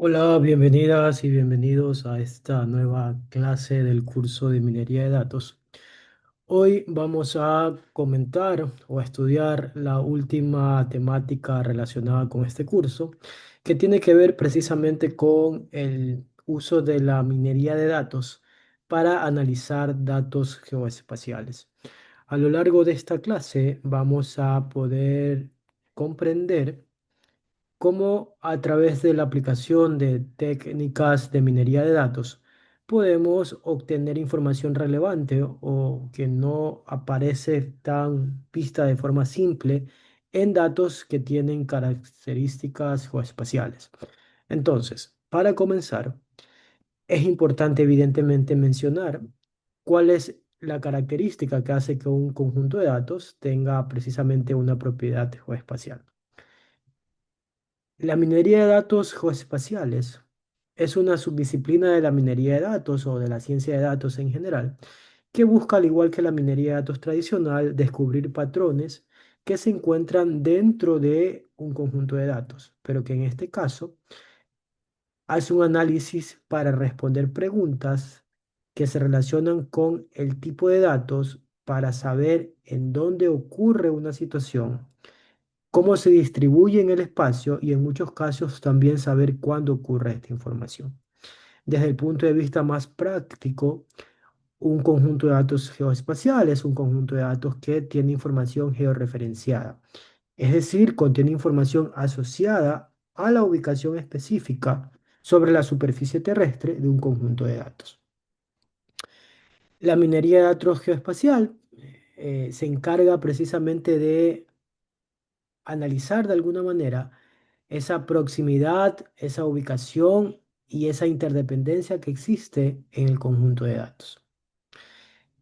Hola, bienvenidas y bienvenidos a esta nueva clase del curso de minería de datos. Hoy vamos a comentar o a estudiar la última temática relacionada con este curso, que tiene que ver precisamente con el uso de la minería de datos para analizar datos geoespaciales. A lo largo de esta clase vamos a poder comprender cómo a través de la aplicación de técnicas de minería de datos podemos obtener información relevante o que no aparece tan vista de forma simple en datos que tienen características geoespaciales. Entonces, para comenzar, es importante evidentemente mencionar cuál es la característica que hace que un conjunto de datos tenga precisamente una propiedad geoespacial. La minería de datos geoespaciales es una subdisciplina de la minería de datos o de la ciencia de datos en general, que busca, al igual que la minería de datos tradicional, descubrir patrones que se encuentran dentro de un conjunto de datos, pero que en este caso hace un análisis para responder preguntas que se relacionan con el tipo de datos para saber en dónde ocurre una situación, cómo se distribuye en el espacio y en muchos casos también saber cuándo ocurre esta información. Desde el punto de vista más práctico, un conjunto de datos geoespaciales es un conjunto de datos que tiene información georreferenciada, es decir, contiene información asociada a la ubicación específica sobre la superficie terrestre de un conjunto de datos. La minería de datos geoespacial se encarga precisamente de analizar de alguna manera esa proximidad, esa ubicación y esa interdependencia que existe en el conjunto de datos.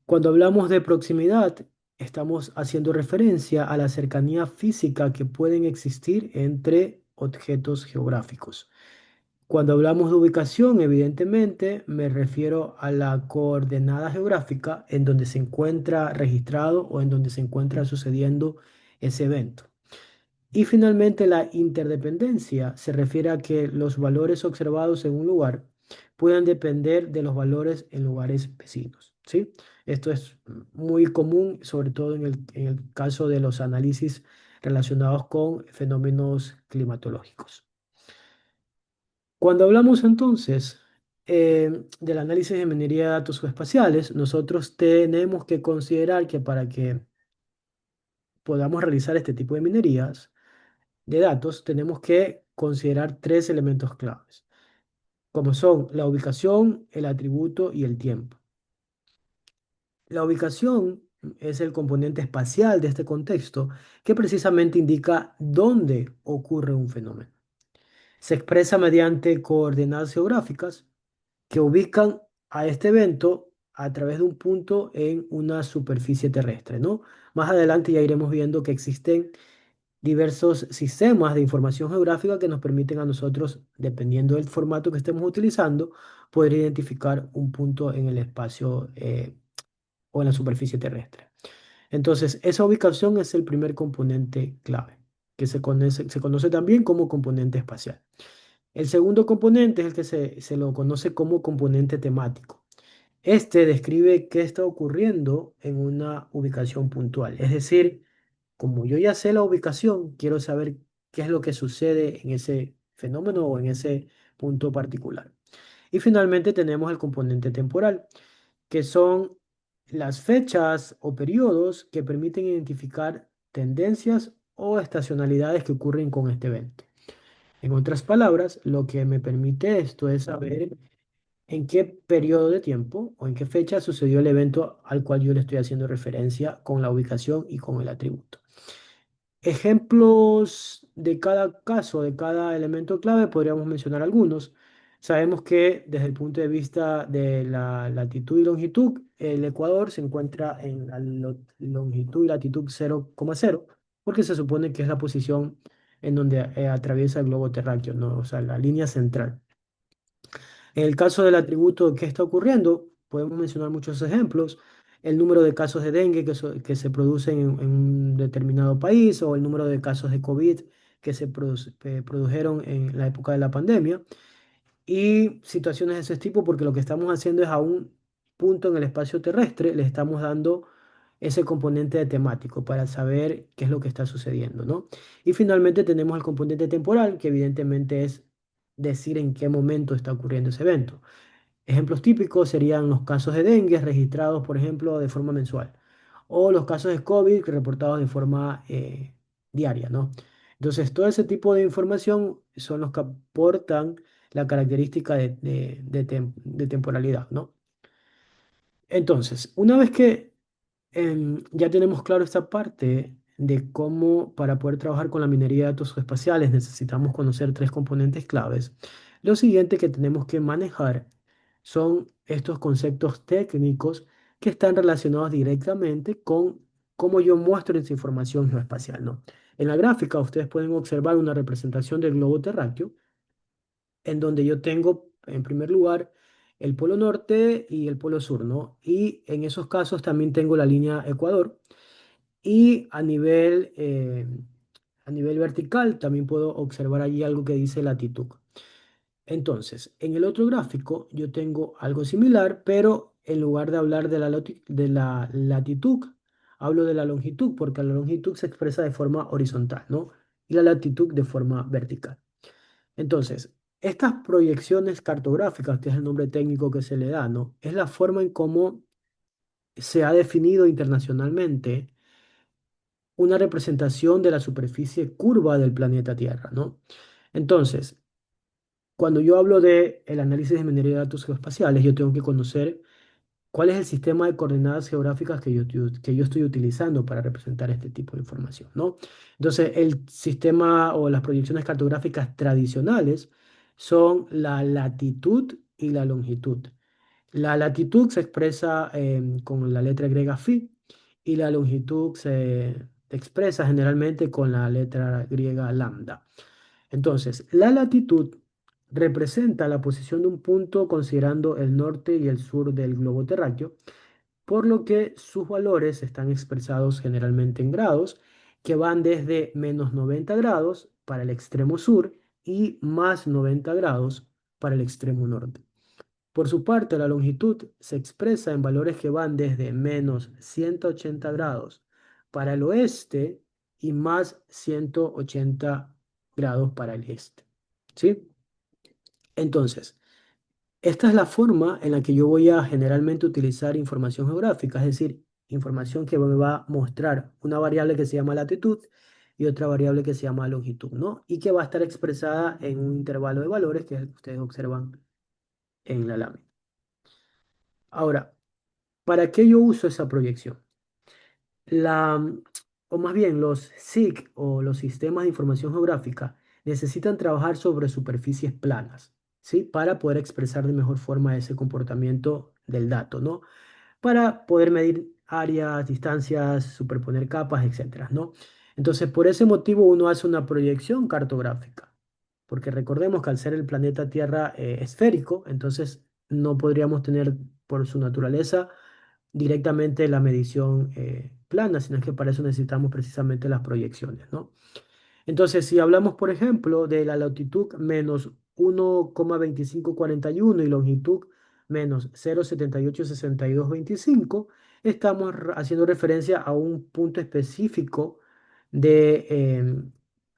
Cuando hablamos de proximidad, estamos haciendo referencia a la cercanía física que pueden existir entre objetos geográficos. Cuando hablamos de ubicación, evidentemente me refiero a la coordenada geográfica en donde se encuentra registrado o en donde se encuentra sucediendo ese evento. Y finalmente, la interdependencia se refiere a que los valores observados en un lugar puedan depender de los valores en lugares vecinos, ¿sí? Esto es muy común, sobre todo en el caso de los análisis relacionados con fenómenos climatológicos. Cuando hablamos entonces del análisis de minería de datos geoespaciales, nosotros tenemos que considerar que para que podamos realizar este tipo de minerías, de datos, tenemos que considerar tres elementos claves, como son la ubicación, el atributo y el tiempo. La ubicación es el componente espacial de este contexto que precisamente indica dónde ocurre un fenómeno. Se expresa mediante coordenadas geográficas que ubican a este evento a través de un punto en una superficie terrestre, ¿no? Más adelante ya iremos viendo que existen diversos sistemas de información geográfica que nos permiten a nosotros, dependiendo del formato que estemos utilizando, poder identificar un punto en el espacio o en la superficie terrestre. Entonces, esa ubicación es el primer componente clave, que se conoce también como componente espacial. El segundo componente es el que se lo conoce como componente temático. Este describe qué está ocurriendo en una ubicación puntual, es decir, como yo ya sé la ubicación, quiero saber qué es lo que sucede en ese fenómeno o en ese punto particular. Y finalmente tenemos el componente temporal, que son las fechas o periodos que permiten identificar tendencias o estacionalidades que ocurren con este evento. En otras palabras, lo que me permite esto es saber en qué periodo de tiempo o en qué fecha sucedió el evento al cual yo le estoy haciendo referencia con la ubicación y con el atributo. Ejemplos de cada caso, de cada elemento clave, podríamos mencionar algunos. Sabemos que desde el punto de vista de la latitud y longitud, el Ecuador se encuentra en la longitud y latitud 0,0, porque se supone que es la posición en donde atraviesa el globo terráqueo, ¿no? O sea, la línea central. En el caso del atributo que está ocurriendo, podemos mencionar muchos ejemplos. El número de casos de dengue que se producen en un determinado país o el número de casos de COVID que se produjeron en la época de la pandemia. y situaciones de ese tipo, porque lo que estamos haciendo es a un punto en el espacio terrestre, le estamos dando ese componente de temático para saber qué es lo que está sucediendo, ¿no? Y finalmente tenemos el componente temporal, que evidentemente es decir en qué momento está ocurriendo ese evento. Ejemplos típicos serían los casos de dengue registrados, por ejemplo, de forma mensual, o los casos de COVID reportados de forma diaria, ¿no? Entonces, todo ese tipo de información son los que aportan la característica de temporalidad, ¿no? Entonces, una vez que ya tenemos claro esta parte de cómo para poder trabajar con la minería de datos espaciales necesitamos conocer tres componentes claves. Lo siguiente que tenemos que manejar son estos conceptos técnicos que están relacionados directamente con cómo yo muestro esa información geoespacial, ¿no? En la gráfica ustedes pueden observar una representación del globo terráqueo en donde yo tengo en primer lugar el polo norte y el polo sur, ¿no? Y en esos casos también tengo la línea Ecuador y a nivel vertical también puedo observar allí algo que dice latitud. Entonces, en el otro gráfico yo tengo algo similar, pero en lugar de hablar de la latitud, hablo de la longitud, porque la longitud se expresa de forma horizontal, ¿no? Y la latitud de forma vertical. Entonces, estas proyecciones cartográficas, que es el nombre técnico que se le da, ¿no? Es la forma en cómo se ha definido internacionalmente una representación de la superficie curva del planeta Tierra, ¿no? Entonces, cuando yo hablo de el análisis de minería de datos geoespaciales, yo tengo que conocer cuál es el sistema de coordenadas geográficas que yo estoy utilizando para representar este tipo de información, ¿no? Entonces, el sistema o las proyecciones cartográficas tradicionales son la latitud y la longitud. La latitud se expresa con la letra griega phi y la longitud se expresa generalmente con la letra griega lambda. Entonces, la latitud representa la posición de un punto considerando el norte y el sur del globo terráqueo, por lo que sus valores están expresados generalmente en grados, que van desde menos 90 grados para el extremo sur y más 90 grados para el extremo norte. Por su parte, la longitud se expresa en valores que van desde menos 180 grados para el oeste y más 180 grados para el este. ¿Sí? Entonces, esta es la forma en la que yo voy a generalmente utilizar información geográfica, es decir, información que me va a mostrar una variable que se llama latitud y otra variable que se llama longitud, ¿no? Y que va a estar expresada en un intervalo de valores que es el que ustedes observan en la lámina. Ahora, ¿para qué yo uso esa proyección? La, o más bien, los SIG o los sistemas de información geográfica necesitan trabajar sobre superficies planas, ¿sí? Para poder expresar de mejor forma ese comportamiento del dato, ¿no? Para poder medir áreas, distancias, superponer capas, etcétera, ¿no? Entonces, por ese motivo uno hace una proyección cartográfica, porque recordemos que al ser el planeta Tierra esférico, entonces no podríamos tener por su naturaleza directamente la medición plana, sino que para eso necesitamos precisamente las proyecciones, ¿no? Entonces, si hablamos, por ejemplo, de la latitud menos 1,2541 y longitud menos 0,786225, estamos haciendo referencia a un punto específico de,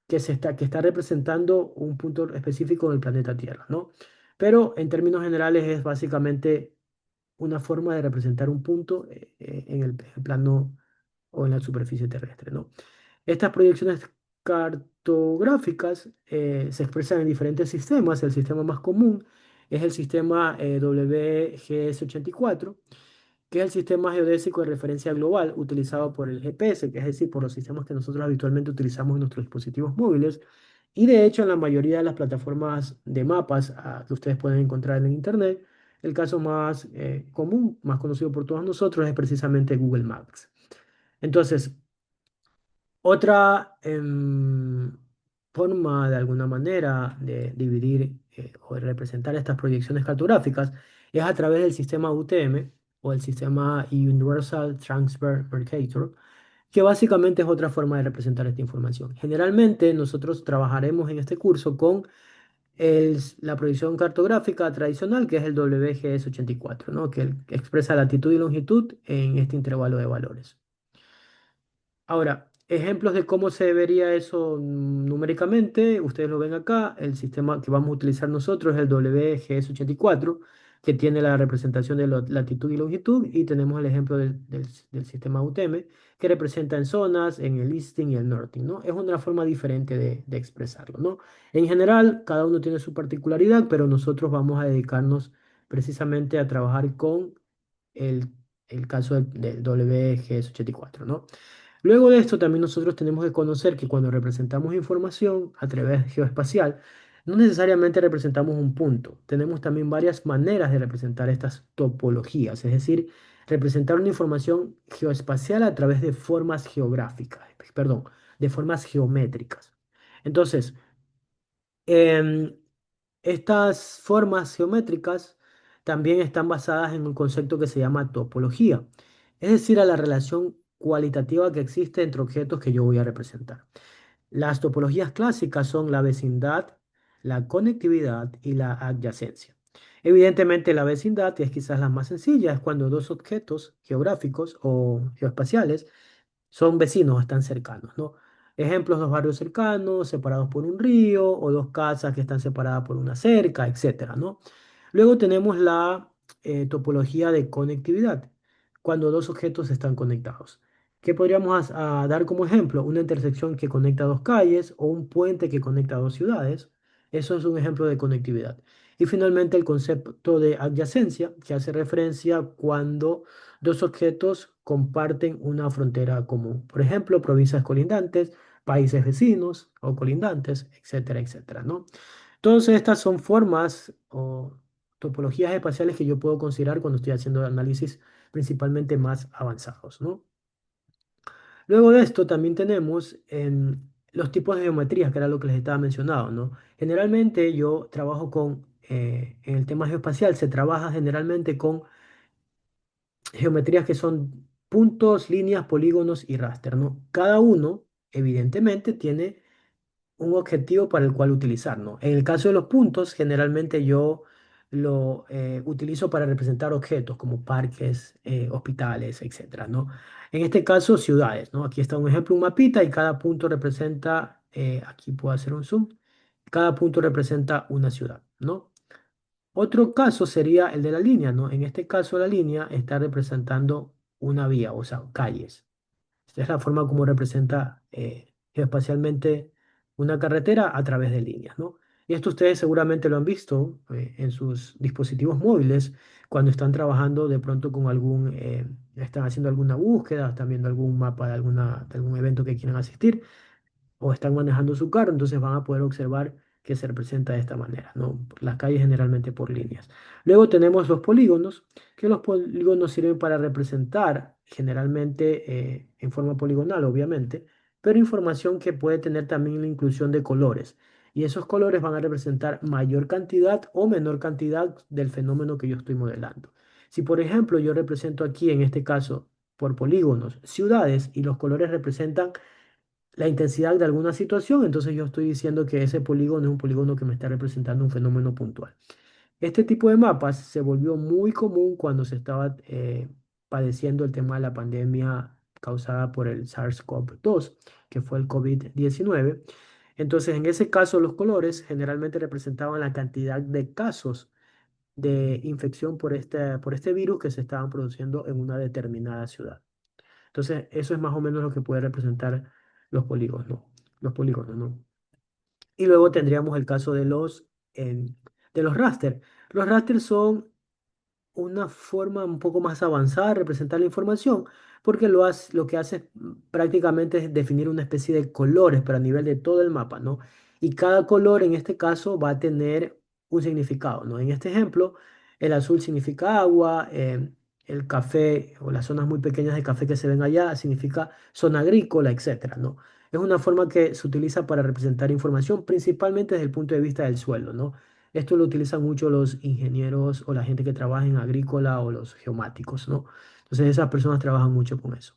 que está representando un punto específico del planeta Tierra, ¿no? Pero en términos generales es básicamente una forma de representar un punto en el plano o en la superficie terrestre, ¿no? Estas proyecciones cartográficas se expresan en diferentes sistemas. El sistema más común es el sistema WGS84, que es el sistema geodésico de referencia global utilizado por el GPS, que es decir, por los sistemas que nosotros habitualmente utilizamos en nuestros dispositivos móviles. Y de hecho, en la mayoría de las plataformas de mapas que ustedes pueden encontrar en Internet, el caso más común, más conocido por todos nosotros, es precisamente Google Maps. Entonces, otra forma, de alguna manera, de dividir o de representar estas proyecciones cartográficas es a través del sistema UTM o el sistema Universal Transfer Mercator, que básicamente es otra forma de representar esta información. Generalmente nosotros trabajaremos en este curso con la proyección cartográfica tradicional, que es el WGS84, ¿no? Que expresa latitud y longitud en este intervalo de valores. Ahora, ejemplos de cómo se vería eso numéricamente, ustedes lo ven acá, el sistema que vamos a utilizar nosotros es el WGS84, que tiene la representación de latitud y longitud, y tenemos el ejemplo del sistema UTM, que representa en zonas, en el easting y el northing, ¿no? Es una forma diferente de expresarlo, ¿no? En general, cada uno tiene su particularidad, pero nosotros vamos a dedicarnos precisamente a trabajar con el, el caso del WGS84, ¿no? Luego de esto, también nosotros tenemos que conocer que cuando representamos información a través geoespacial, no necesariamente representamos un punto. Tenemos también varias maneras de representar estas topologías, es decir, representar una información geoespacial a través de formas geográficas, perdón, de formas geométricas. Entonces, em, estas formas geométricas también están basadas en un concepto que se llama topología, es decir, a la relación cualitativa que existe entre objetos que yo voy a representar. Las topologías clásicas son la vecindad, la conectividad y la adyacencia. Evidentemente, la vecindad, que es quizás la más sencilla, es cuando dos objetos geográficos o geoespaciales son vecinos, están cercanos, ¿no? Ejemplos, dos barrios cercanos, separados por un río, o dos casas que están separadas por una cerca, etcétera, ¿no? Luego tenemos la topología de conectividad, cuando dos objetos están conectados. ¿Qué podríamos dar como ejemplo? Una intersección que conecta dos calles o un puente que conecta dos ciudades. Eso es un ejemplo de conectividad. Y finalmente el concepto de adyacencia, que hace referencia cuando dos objetos comparten una frontera común. Por ejemplo, provincias colindantes, países vecinos o colindantes, etcétera, etcétera, ¿no? Todas estas son formas o topologías espaciales que yo puedo considerar cuando estoy haciendo análisis principalmente más avanzados, ¿no? Luego de esto también tenemos los tipos de geometrías, que era lo que les estaba mencionando, ¿no? Generalmente yo trabajo en el tema geoespacial se trabaja generalmente con geometrías que son puntos, líneas, polígonos y raster, ¿no? Cada uno, evidentemente, tiene un objetivo para el cual utilizar, ¿no? En el caso de los puntos, generalmente yo lo utilizo para representar objetos como parques, hospitales, etcétera, ¿no? En este caso, ciudades, ¿no? Aquí está un ejemplo, un mapita y cada punto representa, aquí puedo hacer un zoom, cada punto representa una ciudad, ¿no? Otro caso sería el de la línea, ¿no? En este caso, la línea está representando una vía, o sea, calles. Esta es la forma como representa geoespacialmente una carretera a través de líneas, ¿no? Y esto ustedes seguramente lo han visto en sus dispositivos móviles cuando están trabajando de pronto con están haciendo alguna búsqueda, están viendo algún mapa de algún evento que quieran asistir o están manejando su carro, entonces van a poder observar que se representa de esta manera, ¿no? Las calles generalmente por líneas. Luego tenemos los polígonos, que los polígonos sirven para representar generalmente en forma poligonal, obviamente, pero información que puede tener también la inclusión de colores. Y esos colores van a representar mayor cantidad o menor cantidad del fenómeno que yo estoy modelando. Si, por ejemplo, yo represento aquí, en este caso, por polígonos, ciudades y los colores representan la intensidad de alguna situación, entonces yo estoy diciendo que ese polígono es un polígono que me está representando un fenómeno puntual. Este tipo de mapas se volvió muy común cuando se estaba padeciendo el tema de la pandemia causada por el SARS-CoV-2, que fue el COVID-19. Entonces, en ese caso, los colores generalmente representaban la cantidad de casos de infección por este virus que se estaban produciendo en una determinada ciudad. Entonces, eso es más o menos lo que puede representar los polígonos, ¿no? Los polígonos, ¿no? Y luego tendríamos el caso de los raster. Los raster son una forma un poco más avanzada de representar la información, porque lo que hace prácticamente es definir una especie de colores, pero a nivel de todo el mapa, ¿no? Y cada color en este caso va a tener un significado, ¿no? En este ejemplo, el azul significa agua, el café o las zonas muy pequeñas de café que se ven allá significa zona agrícola, etcétera, ¿no? Es una forma que se utiliza para representar información, principalmente desde el punto de vista del suelo, ¿no? Esto lo utilizan mucho los ingenieros o la gente que trabaja en agrícola o los geomáticos, ¿no? Entonces esas personas trabajan mucho con eso.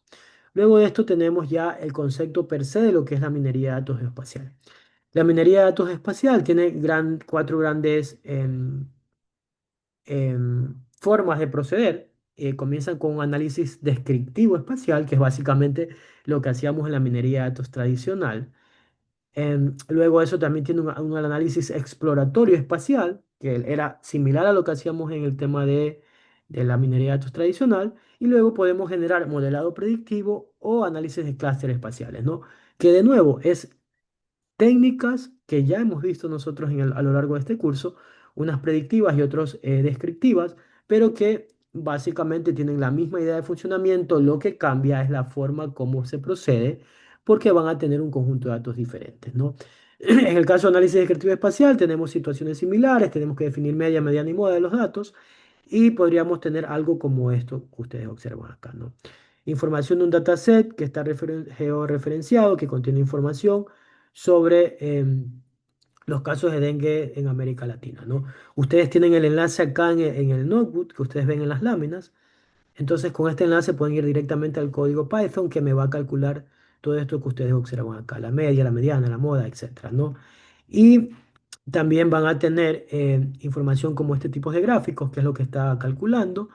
Luego de esto tenemos ya el concepto per se de lo que es la minería de datos geoespacial. La minería de datos espacial tiene cuatro grandes formas de proceder. Comienzan con un análisis descriptivo espacial, que es básicamente lo que hacíamos en la minería de datos tradicional. Luego eso también tiene un análisis exploratorio espacial, que era similar a lo que hacíamos en el tema de la minería de datos tradicional. Y luego podemos generar modelado predictivo o análisis de clústeres espaciales, ¿no? Que de nuevo es técnicas que ya hemos visto nosotros a lo largo de este curso, unas predictivas y otras descriptivas, pero que básicamente tienen la misma idea de funcionamiento. Lo que cambia es la forma como se procede, porque van a tener un conjunto de datos diferentes, ¿no? En el caso de análisis descriptivo espacial, tenemos situaciones similares, tenemos que definir media, mediana y moda de los datos, y podríamos tener algo como esto que ustedes observan acá, ¿no? Información de un dataset que está georreferenciado, que contiene información sobre los casos de dengue en América Latina, ¿no? Ustedes tienen el enlace acá en el notebook que ustedes ven en las láminas. Entonces, con este enlace pueden ir directamente al código Python que me va a calcular todo esto que ustedes observan acá, la media, la mediana, la moda, etcétera, ¿no? Y también van a tener información como este tipo de gráficos, que es lo que está calculando,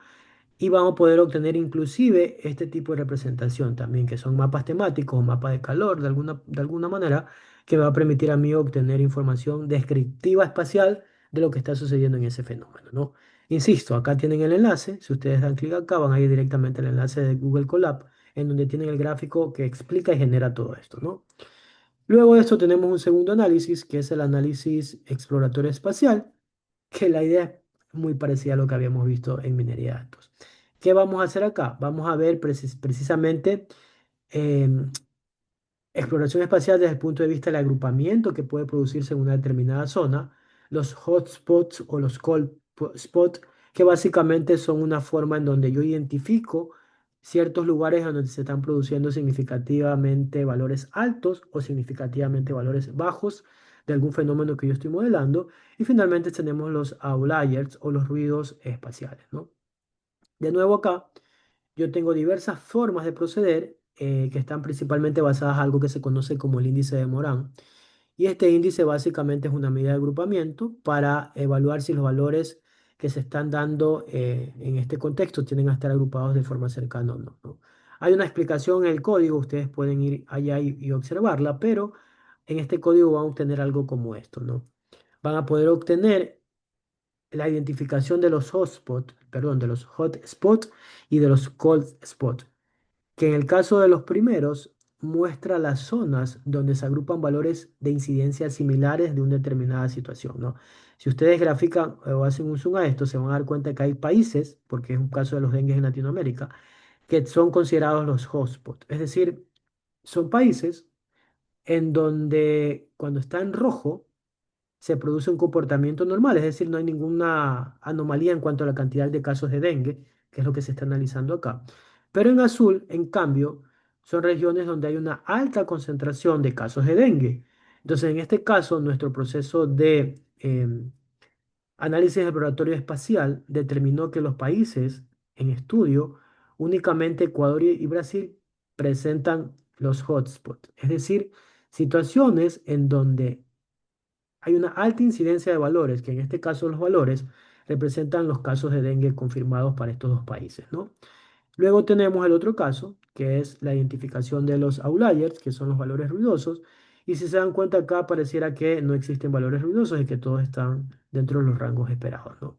y vamos a poder obtener inclusive este tipo de representación también, que son mapas temáticos o mapas de calor de alguna manera, que me va a permitir a mí obtener información descriptiva espacial de lo que está sucediendo en ese fenómeno, ¿no? Insisto, acá tienen el enlace. Si ustedes dan clic acá, van a ir directamente al enlace de Google Colab, en donde tienen el gráfico que explica y genera todo esto, ¿no? Luego de esto tenemos un segundo análisis, que es el análisis exploratorio espacial, que la idea es muy parecida a lo que habíamos visto en minería de datos. ¿Qué vamos a hacer acá? Vamos a ver precisamente em, exploración espacial desde el punto de vista del agrupamiento que puede producirse en una determinada zona, los hotspots o los cold spots, que básicamente son una forma en donde yo identifico ciertos lugares en donde se están produciendo significativamente valores altos o significativamente valores bajos de algún fenómeno que yo estoy modelando. Y finalmente tenemos los outliers o los ruidos espaciales, ¿no? De nuevo acá. Yo tengo diversas formas de proceder que están principalmente basadas en algo que se conoce como el índice de Morán. Y este índice básicamente es una medida de agrupamiento para evaluar si los valores que se están dando en este contexto tienen a estar agrupados de forma cercana o no, ¿no? Hay una explicación en el código, ustedes pueden ir allá y observarla, pero en este código van a obtener algo como esto, ¿no? Van a poder obtener la identificación de los hotspots, perdón, de los hotspots y de los cold spots, que en el caso de los primeros muestra las zonas donde se agrupan valores de incidencia similares de una determinada situación, ¿no? Si ustedes grafican o hacen un zoom a esto, se van a dar cuenta que hay países, porque es un caso de los dengues en Latinoamérica, que son considerados los hotspots. Es decir, son países en donde cuando está en rojo, se produce un comportamiento normal, es decir, no hay ninguna anomalía en cuanto a la cantidad de casos de dengue, que es lo que se está analizando acá. Pero en azul, en cambio, son regiones donde hay una alta concentración de casos de dengue. Entonces, en este caso, nuestro proceso de análisis exploratorio espacial determinó que los países en estudio, únicamente Ecuador y Brasil, presentan los hotspots, es decir, situaciones en donde hay una alta incidencia de valores, que en este caso los valores representan los casos de dengue confirmados para estos dos países, ¿no? Luego tenemos el otro caso, que es la identificación de los outliers, que son los valores ruidosos. Y si se dan cuenta acá, pareciera que no existen valores ruidosos y que todos están dentro de los rangos esperados, ¿no?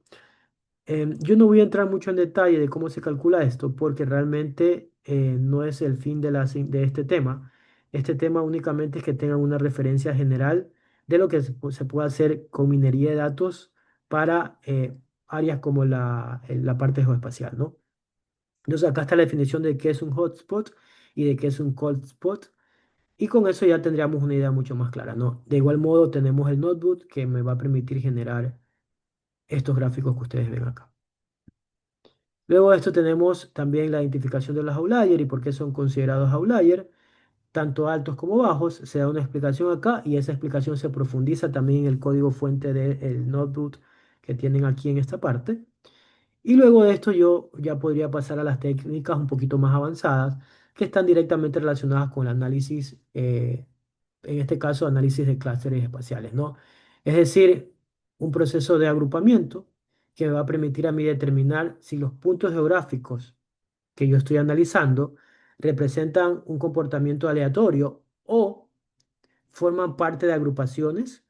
Yo no voy a entrar mucho en detalle de cómo se calcula esto porque realmente no es el fin de este tema. Este tema únicamente es que tengan una referencia general de lo que se puede hacer con minería de datos para áreas como la parte geoespacial, ¿no? Entonces acá está la definición de qué es un hotspot y de qué es un cold spot. Y con eso ya tendríamos una idea mucho más clara, ¿no? De igual modo tenemos el notebook que me va a permitir generar estos gráficos que ustedes ven acá. Luego de esto tenemos también la identificación de los outliers y por qué son considerados outliers, tanto altos como bajos. Se da una explicación acá y esa explicación se profundiza también en el código fuente del notebook que tienen aquí en esta parte. Y luego de esto yo ya podría pasar a las técnicas un poquito más avanzadas que están directamente relacionadas con el análisis en este caso análisis de clústeres espaciales, ¿no? Es decir, un proceso de agrupamiento que me va a permitir a mí determinar si los puntos geográficos que yo estoy analizando representan un comportamiento aleatorio o forman parte de agrupaciones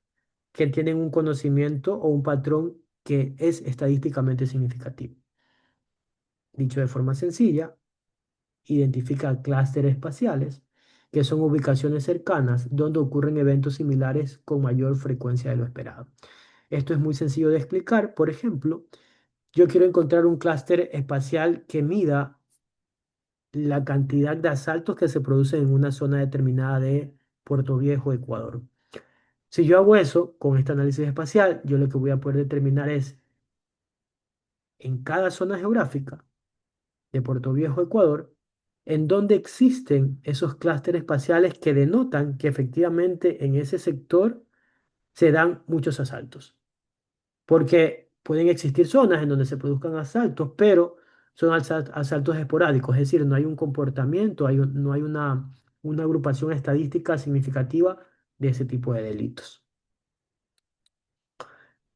que tienen un conocimiento o un patrón que es estadísticamente significativo. Dicho de forma sencilla, identifica clústeres espaciales, que son ubicaciones cercanas donde ocurren eventos similares con mayor frecuencia de lo esperado. Esto es muy sencillo de explicar. Por ejemplo, yo quiero encontrar un clúster espacial que mida la cantidad de asaltos que se producen en una zona determinada de Puerto Viejo, Ecuador. Si yo hago eso con este análisis espacial, yo lo que voy a poder determinar es en cada zona geográfica de Puerto Viejo, Ecuador, en donde existen esos clústeres espaciales que denotan que efectivamente en ese sector se dan muchos asaltos. Porque pueden existir zonas en donde se produzcan asaltos, pero son asaltos esporádicos, es decir, no hay un comportamiento, no hay una agrupación estadística significativa de ese tipo de delitos.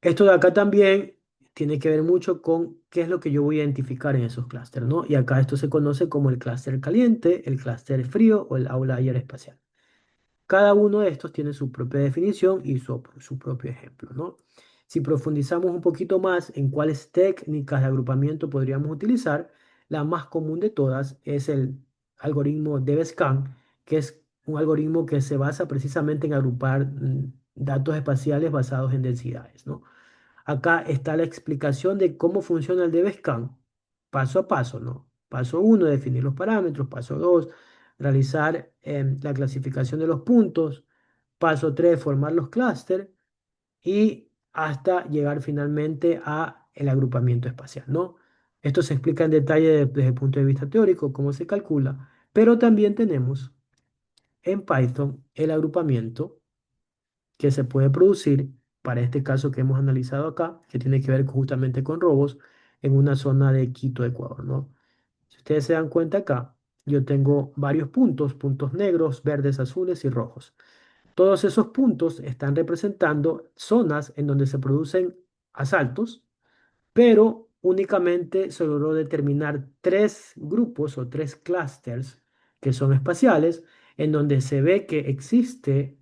Esto de acá también tiene que ver mucho con qué es lo que yo voy a identificar en esos clústeres, ¿no? Y acá esto se conoce como el clúster caliente, el clúster frío o el outlier espacial. Cada uno de estos tiene su propia definición y su propio ejemplo, ¿no? Si profundizamos un poquito más en cuáles técnicas de agrupamiento podríamos utilizar, la más común de todas es el algoritmo DEVESCAN, que es un algoritmo que se basa precisamente en agrupar datos espaciales basados en densidades, ¿no? Acá está la explicación de cómo funciona el DBSCAN, paso a paso, ¿no? Paso uno, definir los parámetros. Paso 2, realizar la clasificación de los puntos. Paso 3, formar los clústeres y hasta llegar finalmente a el agrupamiento espacial, ¿no? Esto se explica en detalle desde el punto de vista teórico, cómo se calcula, pero también tenemos en Python el agrupamiento que se puede producir para este caso que hemos analizado acá, que tiene que ver justamente con robos en una zona de Quito, Ecuador, ¿no? Si ustedes se dan cuenta acá, yo tengo varios puntos, puntos negros, verdes, azules y rojos. Todos esos puntos están representando zonas en donde se producen asaltos, pero únicamente se logró determinar tres grupos o tres clusters que son espaciales, en donde se ve que existe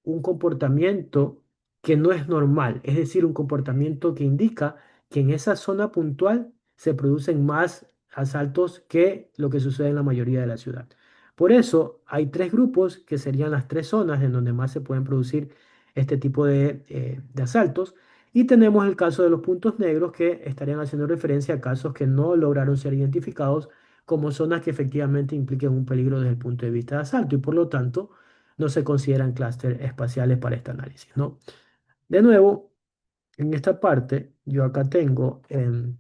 un comportamiento que no es normal, es decir, un comportamiento que indica que en esa zona puntual se producen más asaltos que lo que sucede en la mayoría de la ciudad. Por eso hay tres grupos que serían las tres zonas en donde más se pueden producir este tipo de asaltos. Y tenemos el caso de los puntos negros que estarían haciendo referencia a casos que no lograron ser identificados como zonas que efectivamente impliquen un peligro desde el punto de vista de asalto y por lo tanto no se consideran clústeres espaciales para este análisis, ¿no? De nuevo, en esta parte, yo acá tengo el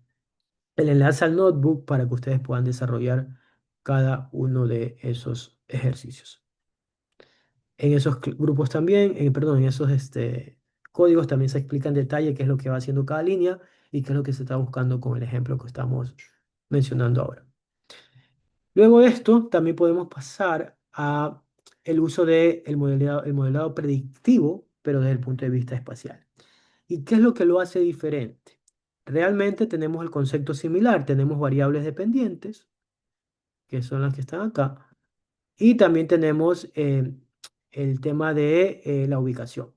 enlace al notebook para que ustedes puedan desarrollar cada uno de esos ejercicios. En esos grupos también, perdón, en esos códigos también se explica en detalle qué es lo que va haciendo cada línea y qué es lo que se está buscando con el ejemplo que estamos mencionando ahora. Luego de esto, también podemos pasar a el uso del el modelado predictivo, pero desde el punto de vista espacial. ¿Y qué es lo que lo hace diferente? Realmente tenemos el concepto similar, tenemos variables dependientes, que son las que están acá, y también tenemos el tema de la ubicación.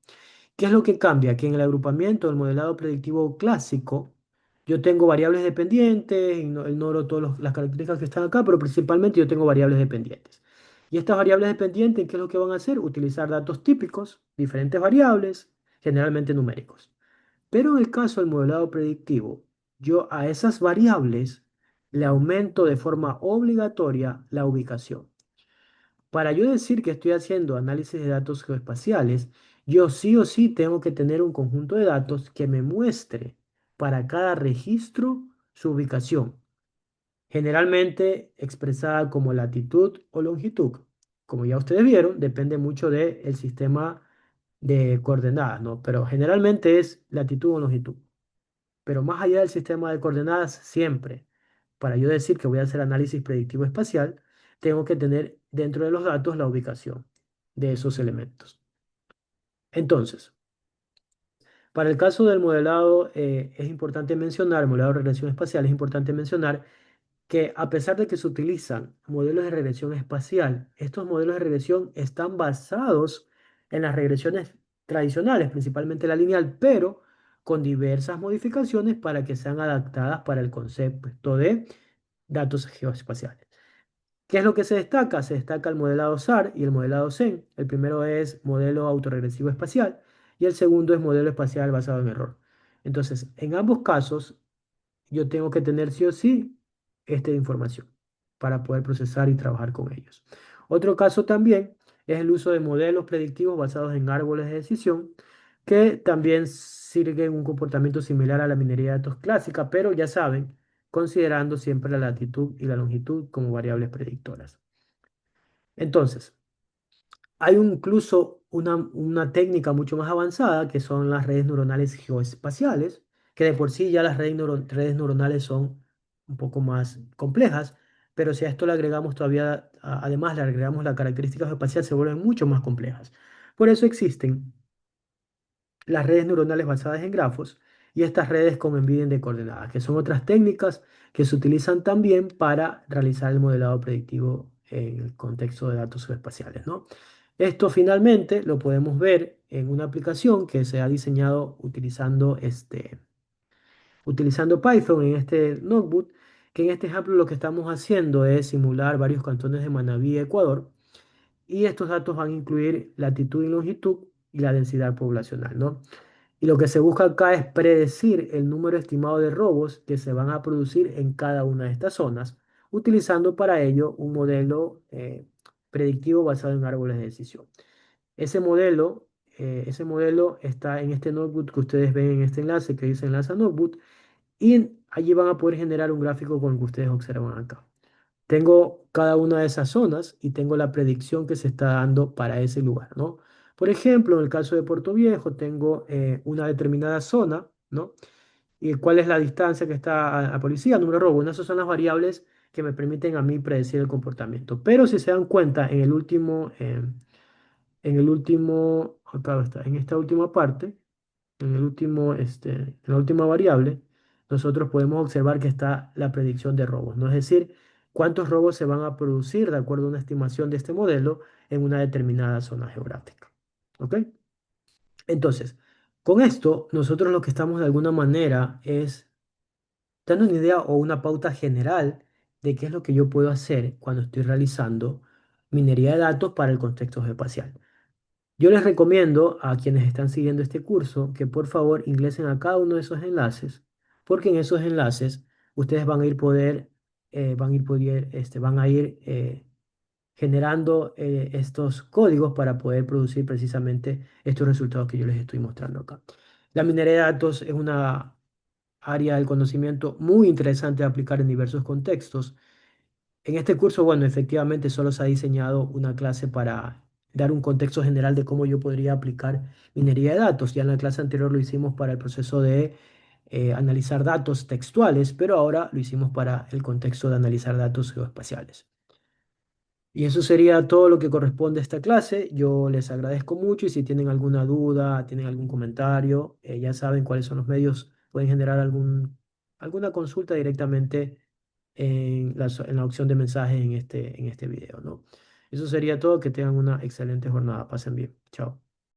¿Qué es lo que cambia? Que en el agrupamiento del modelado predictivo clásico, yo tengo variables dependientes, ignoro todas las características que están acá, pero principalmente yo tengo variables dependientes. Y estas variables dependientes, ¿qué es lo que van a hacer? Utilizar datos típicos, diferentes variables, generalmente numéricos. Pero en el caso del modelado predictivo, yo a esas variables le aumento de forma obligatoria la ubicación. Para yo decir que estoy haciendo análisis de datos geoespaciales, yo sí o sí tengo que tener un conjunto de datos que me muestre para cada registro su ubicación, generalmente expresada como latitud o longitud. Como ya ustedes vieron, depende mucho del sistema de coordenadas, ¿no? Pero generalmente es latitud o longitud. Pero más allá del sistema de coordenadas, siempre, para yo decir que voy a hacer análisis predictivo espacial, tengo que tener dentro de los datos la ubicación. de esos elementos. Entonces, para el caso del modelado, es importante mencionar, el modelado de regresión espacial, es importante mencionar que a pesar de que se utilizan modelos de regresión espacial, estos modelos de regresión están basados en las regresiones tradicionales, principalmente la lineal, pero con diversas modificaciones para que sean adaptadas para el concepto de datos geoespaciales. ¿Qué es lo que se destaca? Se destaca el modelado SAR y el modelado SEN. El primero es modelo autorregresivo espacial y el segundo es modelo espacial basado en error. Entonces, en ambos casos, yo tengo que tener sí o sí esta información para poder procesar y trabajar con ellos. Otro caso también es el uso de modelos predictivos basados en árboles de decisión, que también siguen un comportamiento similar a la minería de datos clásica, pero ya saben, considerando siempre la latitud y la longitud como variables predictoras. Entonces, hay incluso una técnica mucho más avanzada que son las redes neuronales geoespaciales, que de por sí ya las redes neuronales son un poco más complejas, pero si a esto le agregamos todavía, además le agregamos la característica geoespacial, se vuelven mucho más complejas. Por eso existen las redes neuronales basadas en grafos y estas redes con embedding de coordenadas, que son otras técnicas que se utilizan también para realizar el modelado predictivo en el contexto de datos subespaciales, ¿no? Esto finalmente lo podemos ver en una aplicación que se ha diseñado utilizando Python en este notebook, que en este ejemplo lo que estamos haciendo es simular varios cantones de Manabí, Ecuador, y estos datos van a incluir latitud y longitud y la densidad poblacional, ¿no? Y lo que se busca acá es predecir el número estimado de robos que se van a producir en cada una de estas zonas, utilizando para ello un modelo predictivo basado en árboles de decisión. Ese modelo está en este notebook que ustedes ven en este enlace que dice enlace a notebook y allí van a poder generar un gráfico con el que ustedes observan acá. Tengo cada una de esas zonas y tengo la predicción que se está dando para ese lugar, ¿no? Por ejemplo, en el caso de Puerto Viejo, tengo una determinada zona, ¿no? ¿Y cuál es la distancia que está a policía? Número de robo. Bueno, esas son las variables que me permiten a mí predecir el comportamiento. Pero si se dan cuenta, acá está, en esta última parte, en la última variable, nosotros podemos observar que está la predicción de robos, ¿no? Es decir, cuántos robos se van a producir de acuerdo a una estimación de este modelo en una determinada zona geográfica. ¿Ok? Entonces, con esto, nosotros lo que estamos de alguna manera es dando una idea o una pauta general de qué es lo que yo puedo hacer cuando estoy realizando minería de datos para el contexto geoespacial. Yo les recomiendo a quienes están siguiendo este curso que por favor ingresen a cada uno de esos enlaces, porque en esos enlaces ustedes van a ir generando estos códigos para poder producir precisamente estos resultados que yo les estoy mostrando acá. La minería de datos es una área del conocimiento muy interesante de aplicar en diversos contextos. En este curso, bueno, efectivamente solo se ha diseñado una clase para dar un contexto general de cómo yo podría aplicar minería de datos. Ya en la clase anterior lo hicimos para el proceso de analizar datos textuales, pero ahora lo hicimos para el contexto de analizar datos geoespaciales. Y eso sería todo lo que corresponde a esta clase. Yo les agradezco mucho y si tienen alguna duda, tienen algún comentario, ya saben cuáles son los medios, pueden generar alguna consulta directamente en la opción de mensajes en este video, ¿no? Eso sería todo. Que tengan una excelente jornada. Pasen bien. Chao.